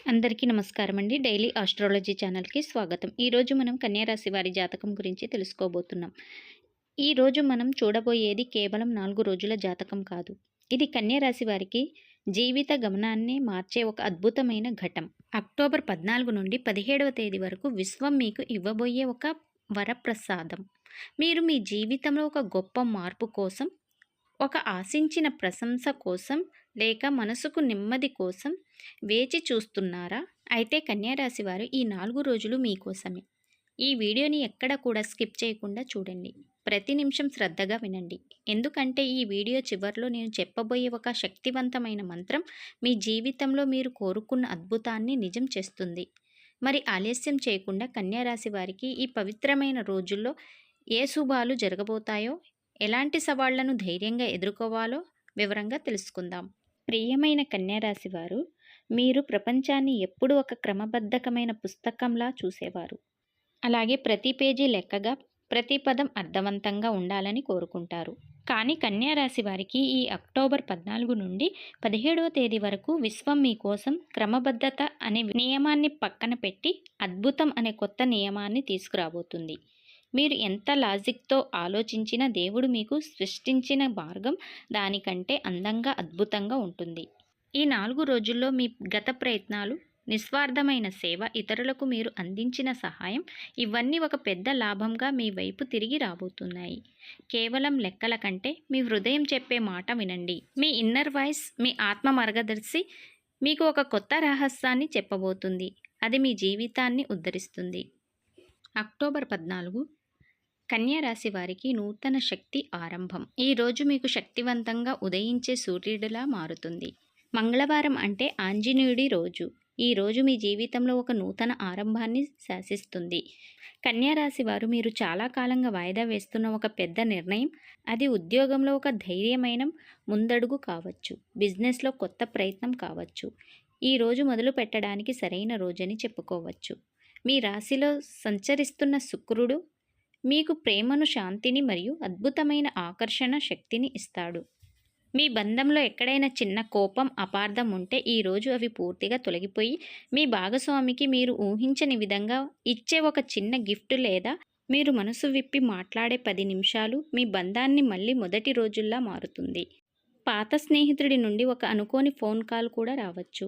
అందరికీ నమస్కారం అండి. డైలీ ఆస్ట్రాలజీ ఛానల్‌కి స్వాగతం. ఈరోజు మనం కన్యా రాశి వారి జాతకం గురించి తెలుసుకోబోతున్నాం. ఈరోజు మనం చూడబోయేది కేవలం 4 రోజుల జాతకం కాదు. ఇది కన్యా రాశి వారికి జీవిత గమనాన్ని మార్చే ఒక అద్భుతమైన ఘట్టం. అక్టోబర్ 14 నుండి 17వ తేదీ వరకు విశ్వం మీకు ఇవ్వబోయే ఒక వరప్రసాదం. మీరు మీ జీవితంలో ఒక గొప్ప మార్పు కోసం, ఒక ఆశించిన ప్రశంస కోసం, లేక మనసుకు నెమ్మది కోసం వేచి చూస్తున్నారా? అయితే కన్యా రాశి వారు ఈ 4 రోజులు మీకోసమే. ఈ వీడియోని ఎక్కడ కూడా స్కిప్ చేయకుండా చూడండి. ప్రతి నిమిషం శ్రద్ధగా వినండి. ఎందుకంటే ఈ వీడియో చివర్లో నేను చెప్పబోయే ఒక శక్తివంతమైన మంత్రం మీ జీవితంలో మీరు కోరుకున్న అద్భుతాన్ని నిజం చేస్తుంది. మరి ఆలస్యం చేయకుండా కన్యా రాశి వారికి ఈ పవిత్రమైన రోజుల్లో ఏ శుభాలు జరగబోతాయో, ఎలాంటి సవాళ్లను ధైర్యంగా ఎదుర్కోవాలో వివరంగా తెలుసుకుందాం. ప్రియమైన కన్యా రాశి వారు, మీరు ప్రపంచాన్ని ఎప్పుడూ ఒక క్రమబద్ధకమైన పుస్తకంలా చూసేవారు. అలాగే ప్రతి పేజీ లెక్కగా, ప్రతి పదం అర్థవంతంగా ఉండాలని కోరుకుంటారు. కానీ కన్యా రాశి వారికి ఈ అక్టోబర్ 14 నుండి 17వ తేదీ వరకు విశ్వం మీకోసం క్రమబద్ధత అనే నియమాన్ని పక్కన పెట్టి అద్భుతం అనే కొత్త నియమాన్ని తీసుకురాబోతుంది. మీరు ఎంత లాజిక్తో ఆలోచించినా దేవుడు మీకు సృష్టించిన మార్గం దానికంటే అందంగా, అద్భుతంగా ఉంటుంది. ఈ 4 రోజుల్లో మీ గత ప్రయత్నాలు, నిస్వార్థమైన సేవ, ఇతరులకు మీరు అందించిన సహాయం ఇవన్నీ ఒక పెద్ద లాభంగా మీ వైపు తిరిగి రాబోతున్నాయి. కేవలం లెక్కల కంటే మీ హృదయం చెప్పే మాట వినండి. మీ ఇన్నర్ వాయిస్, మీ ఆత్మ మార్గదర్శి మీకు ఒక కొత్త రహస్యాన్ని చెప్పబోతుంది. అది మీ జీవితాన్ని ఉద్ధరిస్తుంది. అక్టోబర్ 14 కన్యా రాశి వారికి నూతన శక్తి ఆరంభం. ఈ రోజు మీకు శక్తివంతంగా ఉదయించే సూర్యుడిలా మారుతుంది. మంగళవారం అంటే ఆంజనేయుడి రోజు. ఈ రోజు మీ జీవితంలో ఒక నూతన ఆరంభాన్ని శాసిస్తుంది. కన్యా రాశి వారు మీరు చాలా కాలంగా వాయిదా వేస్తున్న ఒక పెద్ద నిర్ణయం, అది ఉద్యోగంలో ఒక ధైర్యమైన ముందడుగు కావచ్చు, బిజినెస్లో కొత్త ప్రయత్నం కావచ్చు. ఈ రోజు మొదలు పెట్టడానికి సరైన రోజని చెప్పుకోవచ్చు. మీ రాశిలో సంచరిస్తున్న శుక్రుడు మీకు ప్రేమను, శాంతిని మరియు అద్భుతమైన ఆకర్షణ శక్తిని ఇస్తాడు. మీ బంధంలో ఎక్కడైనా చిన్న కోపం, అపార్థం ఉంటే ఈరోజు అవి పూర్తిగా తొలగిపోయి మీ భాగస్వామికి మీరు ఊహించని విధంగా ఇచ్చే ఒక చిన్న గిఫ్ట్ లేదా మీరు మనసు విప్పి మాట్లాడే 10 నిమిషాలు మీ బంధాన్ని మళ్ళీ మొదటి రోజుల్లా మారుతుంది. పాత స్నేహితుడి నుండి ఒక అనుకోని ఫోన్ కాల్ కూడా రావచ్చు.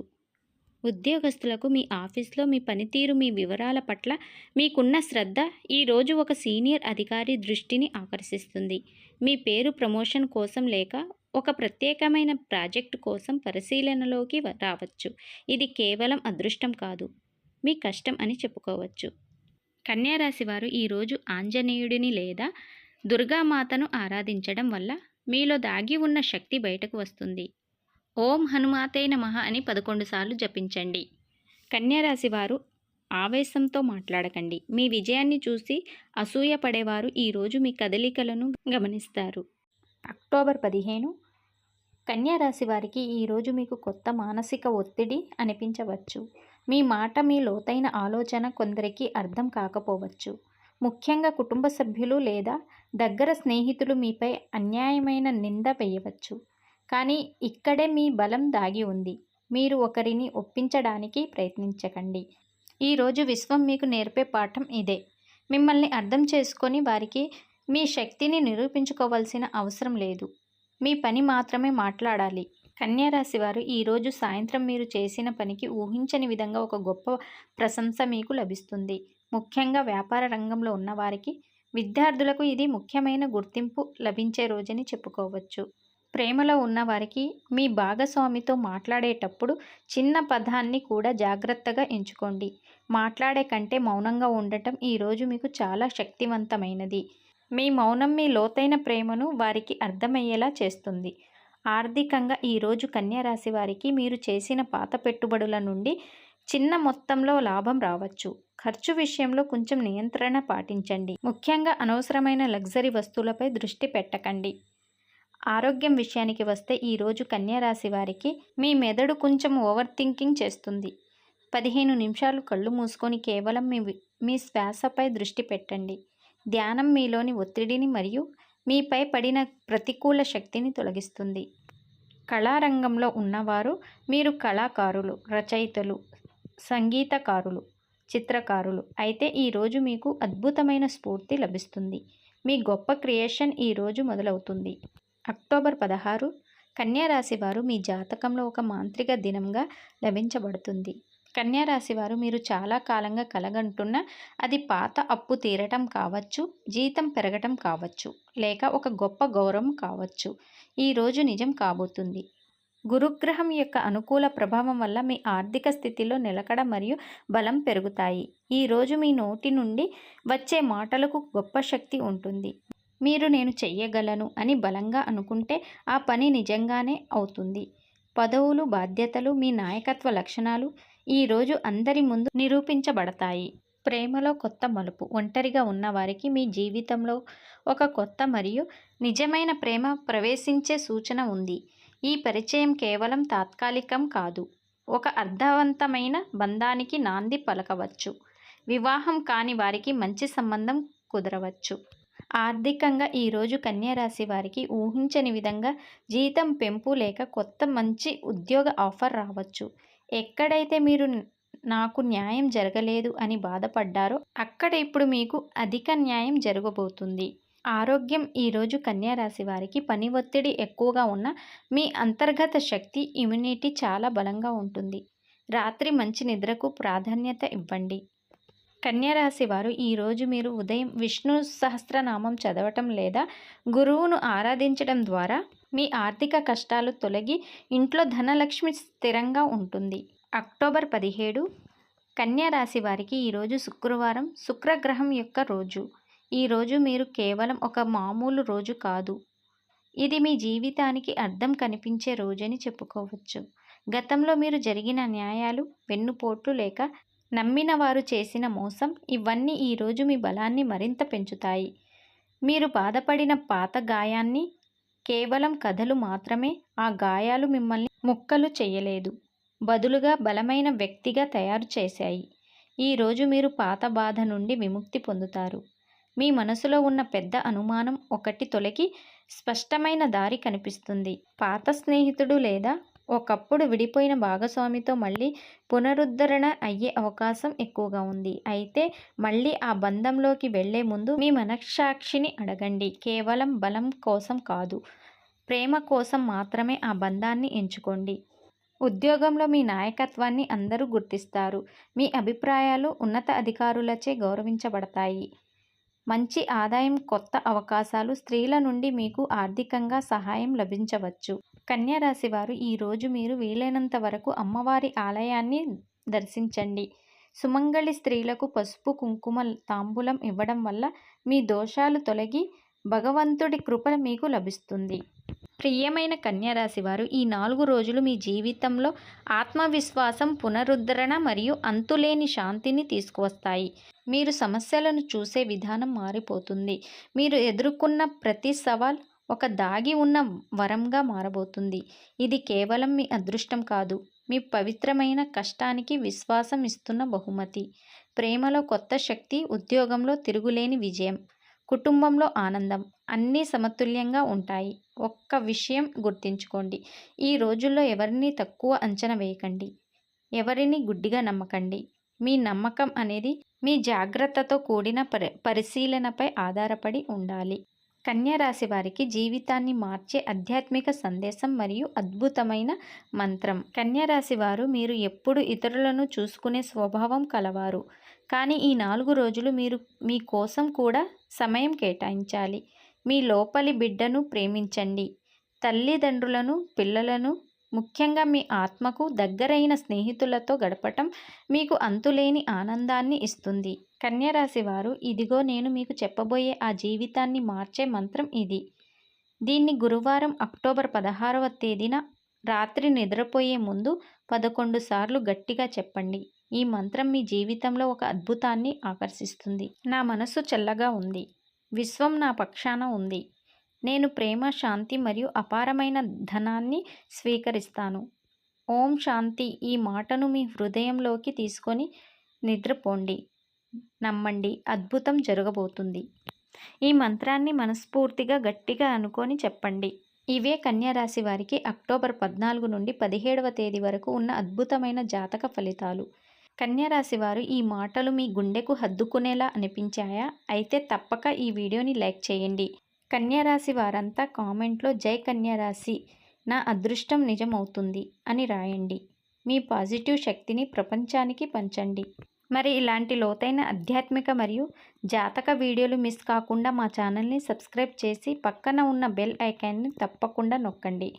ఉద్యోగస్తులకు మీ ఆఫీస్లో మీ పనితీరు, మీ వివరాల పట్ల మీకున్న శ్రద్ధ ఈరోజు ఒక సీనియర్ అధికారి దృష్టిని ఆకర్షిస్తుంది. మీ పేరు ప్రమోషన్ కోసం లేక ఒక ప్రత్యేకమైన ప్రాజెక్టు కోసం పరిశీలనలోకి రావచ్చు. ఇది కేవలం అదృష్టం కాదు, మీ కష్టం అని చెప్పుకోవచ్చు. కన్యా రాశి వారు ఈరోజు ఆంజనేయుడిని లేదా దుర్గామాతను ఆరాధించడం వల్ల మీలో దాగి ఉన్న శక్తి బయటకు వస్తుంది. ఓం హనుమాతే నమః అని 11 సార్లు జపించండి. కన్యా రాశి వారు ఆవేశంతో మాట్లాడకండి. మీ విజయాన్ని చూసి అసూయ పడేవారు ఈరోజు మీ కదలికలను గమనిస్తారు. అక్టోబర్ 15 కన్యా రాశి వారికి ఈరోజు మీకు కొత్త మానసిక ఒత్తిడి అనిపించవచ్చు. మీ మాట, మీ లోతైన ఆలోచన కొందరికి అర్థం కాకపోవచ్చు. ముఖ్యంగా కుటుంబ సభ్యులు లేదా దగ్గర స్నేహితులు మీపై అన్యాయమైన నింద వేయవచ్చు. కానీ ఇక్కడే మీ బలం దాగి ఉంది. మీరు ఒకరిని ఒప్పించడానికి ప్రయత్నించకండి. ఈరోజు విశ్వం మీకు నేర్పే పాఠం ఇదే. మిమ్మల్ని అర్థం చేసుకొని వారికి మీ శక్తిని నిరూపించుకోవాల్సిన అవసరం లేదు. మీ పని మాత్రమే మాట్లాడాలి. కన్యా రాశి వారు ఈరోజు సాయంత్రం మీరు చేసిన పనికి ఊహించని విధంగా ఒక గొప్ప ప్రశంస మీకు లభిస్తుంది. ముఖ్యంగా వ్యాపార రంగంలో ఉన్నవారికి, విద్యార్థులకు ఇది ముఖ్యమైన గుర్తింపు లభించే రోజని చెప్పుకోవచ్చు. ప్రేమలో ఉన్నవారికి మీ భాగస్వామితో మాట్లాడేటప్పుడు చిన్న పదాన్ని కూడా జాగ్రత్తగా ఎంచుకోండి. మాట్లాడే కంటే మౌనంగా ఉండటం ఈరోజు మీకు చాలా శక్తివంతమైనది. మీ మౌనం మీ లోతైన ప్రేమను వారికి అర్థమయ్యేలా చేస్తుంది. ఆర్థికంగా ఈరోజు కన్యా రాశి వారికి మీరు చేసిన పాత పెట్టుబడుల నుండి చిన్న మొత్తంలో లాభం రావచ్చు. ఖర్చు విషయంలో కొంచెం నియంత్రణ పాటించండి. ముఖ్యంగా అనవసరమైన లగ్జరీ వస్తువులపై దృష్టి పెట్టకండి. ఆరోగ్యం విషయానికి వస్తే ఈరోజు కన్యా రాశి వారికి మీ మెదడు కొంచెం ఓవర్ థింకింగ్ చేస్తుంది. 15 నిమిషాలు కళ్ళు మూసుకొని కేవలం మీ శ్వాసపై దృష్టి పెట్టండి. ధ్యానం మీలోని ఒత్తిడిని మరియు మీపై పడిన ప్రతికూల శక్తిని తొలగిస్తుంది. కళారంగంలో ఉన్నవారు, మీరు కళాకారులు, రచయితలు, సంగీతకారులు, చిత్రకారులు అయితే ఈరోజు మీకు అద్భుతమైన స్ఫూర్తి లభిస్తుంది. మీ గొప్ప క్రియేషన్ ఈరోజు మొదలవుతుంది. అక్టోబర్ 16 కన్యా రాశి వారు మీ జాతకంలో ఒక మాంత్రిక దినంగా లభించబడుతుంది. కన్యా రాశి వారు మీరు చాలా కాలంగా కలగంటున్న అది పాత అప్పు తీరటం కావచ్చు, జీతం పెరగటం కావచ్చు, లేక ఒక గొప్ప గౌరవం కావచ్చు. ఈరోజు నిజం కాబోతుంది. గురుగ్రహం యొక్క అనుకూల ప్రభావం వల్ల మీ ఆర్థిక స్థితిలో నిలకడ మరియు బలం పెరుగుతాయి. ఈరోజు మీ నోటి నుండి వచ్చే మాటలకు గొప్ప శక్తి ఉంటుంది. మీరు నేను చెయ్యగలను అని బలంగా అనుకుంటే ఆ పని నిజంగానే అవుతుంది. పదవులు, బాధ్యతలు, మీ నాయకత్వ లక్షణాలు ఈరోజు అందరి ముందు నిరూపించబడతాయి. ప్రేమలో కొత్త మలుపు. ఒంటరిగా ఉన్నవారికి మీ జీవితంలో ఒక కొత్త మరియు నిజమైన ప్రేమ ప్రవేశించే సూచన ఉంది. ఈ పరిచయం కేవలం తాత్కాలికం కాదు, ఒక అర్థవంతమైన బంధానికి నాంది పలకవచ్చు. వివాహం కాని వారికి మంచి సంబంధం కుదరవచ్చు. ఆర్థికంగా ఈరోజు కన్యా రాశి వారికి ఊహించని విధంగా జీతం పెంపు లేక కొత్త మంచి ఉద్యోగ ఆఫర్ రావచ్చు. ఎక్కడైతే మీరు నాకు న్యాయం జరగలేదు అని బాధపడ్డారో అక్కడ ఇప్పుడు మీకు అధిక న్యాయం జరగబోతుంది. ఆరోగ్యం ఈరోజు కన్యా రాశి వారికి పని ఒత్తిడి ఎక్కువగా ఉన్న మీ అంతర్గత శక్తి, ఇమ్యూనిటీ చాలా బలంగా ఉంటుంది. రాత్రి మంచి నిద్రకు ప్రాధాన్యత ఇవ్వండి. కన్యా రాశి వారు ఈరోజు మీరు ఉదయం విష్ణు సహస్రనామం చదవటం లేదా గురువును ఆరాధించడం ద్వారా మీ ఆర్థిక కష్టాలు తొలగి ఇంట్లో ధనలక్ష్మి స్థిరంగా ఉంటుంది. అక్టోబర్ 17 కన్యా రాశి వారికి ఈరోజు శుక్రవారం, శుక్రగ్రహం యొక్క రోజు. ఈరోజు మీరు కేవలం ఒక మామూలు రోజు కాదు, ఇది మీ జీవితానికి అర్థం కనిపించే రోజని చెప్పుకోవచ్చు. గతంలో మీరు జరిగిన న్యాయాలు, వెన్నుపోట్లు లేక నమ్మిన వారు చేసిన మోసం, ఇవన్నీ ఈరోజు మీ బలాన్ని మరింత పెంచుతాయి. మీరు బాధపడిన పాత గాయాన్ని కేవలం కథలు మాత్రమే, ఆ గాయాలు మిమ్మల్ని ముక్కలు చేయలేదు, బదులుగా బలమైన వ్యక్తిగా తయారు చేశాయి. ఈరోజు మీరు పాత బాధ నుండి విముక్తి పొందుతారు. మీ మనసులో ఉన్న పెద్ద అనుమానం ఒకటి తొలగి స్పష్టమైన దారి కనిపిస్తుంది. పాత స్నేహితుడు లేదా ఒకప్పుడు విడిపోయిన భాగస్వామితో మళ్ళీ పునరుద్ధరణ అయ్యే అవకాశం ఎక్కువగా ఉంది. అయితే మళ్ళీ ఆ బంధంలోకి వెళ్లే ముందు మీ మనస్సాక్షిని అడగండి. కేవలం బలం కోసం కాదు, ప్రేమ కోసం మాత్రమే ఆ బంధాన్ని ఎంచుకోండి. ఉద్యోగంలో మీ నాయకత్వాన్ని అందరూ గుర్తిస్తారు. మీ అభిప్రాయాలు ఉన్నత అధికారులచే గౌరవించబడతాయి. మంచి ఆదాయం, కొత్త అవకాశాలు, స్త్రీల నుండి మీకు ఆర్థికంగా సహాయం లభించవచ్చు. కన్యా రాశి వారు ఈరోజు మీరు వీలైనంత వరకు అమ్మవారి ఆలయాన్ని దర్శించండి. సుమంగళి స్త్రీలకు పసుపు, కుంకుమ తాంబూలం ఇవ్వడం వల్ల మీ దోషాలు తొలగి భగవంతుడి కృప మీకు లభిస్తుంది. ప్రియమైన కన్యా రాశి వారు ఈ 4 రోజులు మీ జీవితంలో ఆత్మవిశ్వాసం, పునరుద్ధరణ మరియు అంతులేని శాంతిని తీసుకువస్తాయి. మీరు సమస్యలను చూసే విధానం మారిపోతుంది. మీరు ఎదుర్కొన్న ప్రతి సవాల్ ఒక దాగి ఉన్న వరంగా మారబోతుంది. ఇది కేవలం మీ అదృష్టం కాదు, మీ పవిత్రమైన కష్టానికి విశ్వాసం ఇస్తున్న బహుమతి. ప్రేమలో కొత్త శక్తి, ఉద్యోగంలో తిరుగులేని విజయం, కుటుంబంలో ఆనందం, అన్నీ సమతుల్యంగా ఉంటాయి. ఒక్క విషయం గుర్తుంచుకోండి, ఈ రోజుల్లో ఎవరిని తక్కువ అంచనా వేయకండి, ఎవరిని గుడ్డిగా నమ్మకండి. మీ నమ్మకం అనేది మీ జాగ్రత్తతో కూడిన పరిశీలనపై ఆధారపడి ఉండాలి. కన్యా రాశి వారికి జీవితాన్ని మార్చే ఆధ్యాత్మిక సందేశం మరియు అద్భుతమైన మంత్రం. కన్యా రాశి వారు మీరు ఎప్పుడు ఇతరులను చూసుకునే స్వభావం కలవారు, కానీ ఈ 4 రోజులు మీరు మీ కోసం కూడా సమయం కేటాయించాలి. మీ లోపలి బిడ్డను ప్రేమించండి. తల్లిదండ్రులను, పిల్లలను, ముఖ్యంగా మీ ఆత్మకు దగ్గరైన స్నేహితులతో గడపటం మీకు అంతులేని ఆనందాన్ని ఇస్తుంది. కన్యా రాశి వారు ఇదిగో నేను మీకు చెప్పబోయే ఆ జీవితాన్ని మార్చే మంత్రం ఇది. దీన్ని గురువారం అక్టోబర్ 16వ తేదీన రాత్రి నిద్రపోయే ముందు 11 సార్లు గట్టిగా చెప్పండి. ఈ మంత్రం మీ జీవితంలో ఒక అద్భుతాన్ని ఆకర్షిస్తుంది. నా మనసు చల్లగా ఉంది, విశ్వం నా పక్షాన ఉంది, నేను ప్రేమ, శాంతి మరియు అపారమైన ధనాన్ని స్వీకరిస్తాను. ఓం శాంతి. ఈ మాటను మీ హృదయంలోకి తీసుకొని నిద్రపోండి. నమ్మండి, అద్భుతం జరగబోతుంది. ఈ మంత్రాన్ని మనస్ఫూర్తిగా గట్టిగా అనుకొని చెప్పండి. ఇవే కన్యా రాశి వారికి అక్టోబర్ 14 నుండి 17వ తేదీ వరకు ఉన్న అద్భుతమైన జాతక ఫలితాలు. కన్యా రాశి వారు ఈ మాటలు మీ గుండెకు హద్దుకునేలా అనిపించాయా? అయితే తప్పక ఈ వీడియోని లైక్ చేయండి. కన్యా రాశి వారంతా కామెంట్లో జై కన్యా రాశి, నా అదృష్టం నిజమవుతుంది అని రాయండి. మీ పాజిటివ్ శక్తిని ప్రపంచానికి పంచండి. మరి ఇలాంటి లోతైన ఆధ్యాత్మిక మరియు జాతక వీడియోలు మిస్ కాకుండా మా ఛానల్ని సబ్స్క్రైబ్ చేసి పక్కన ఉన్న బెల్ ఐకాన్ని తప్పకుండా నొక్కండి.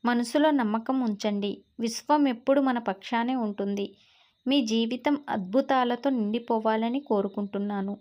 మనసులో నమ్మకం ఉంచండి. విశ్వం ఎప్పుడు మన పక్షానే ఉంటుంది. మీ జీవితం అద్భుతాలతో నిండిపోవాలని కోరుకుంటున్నాను.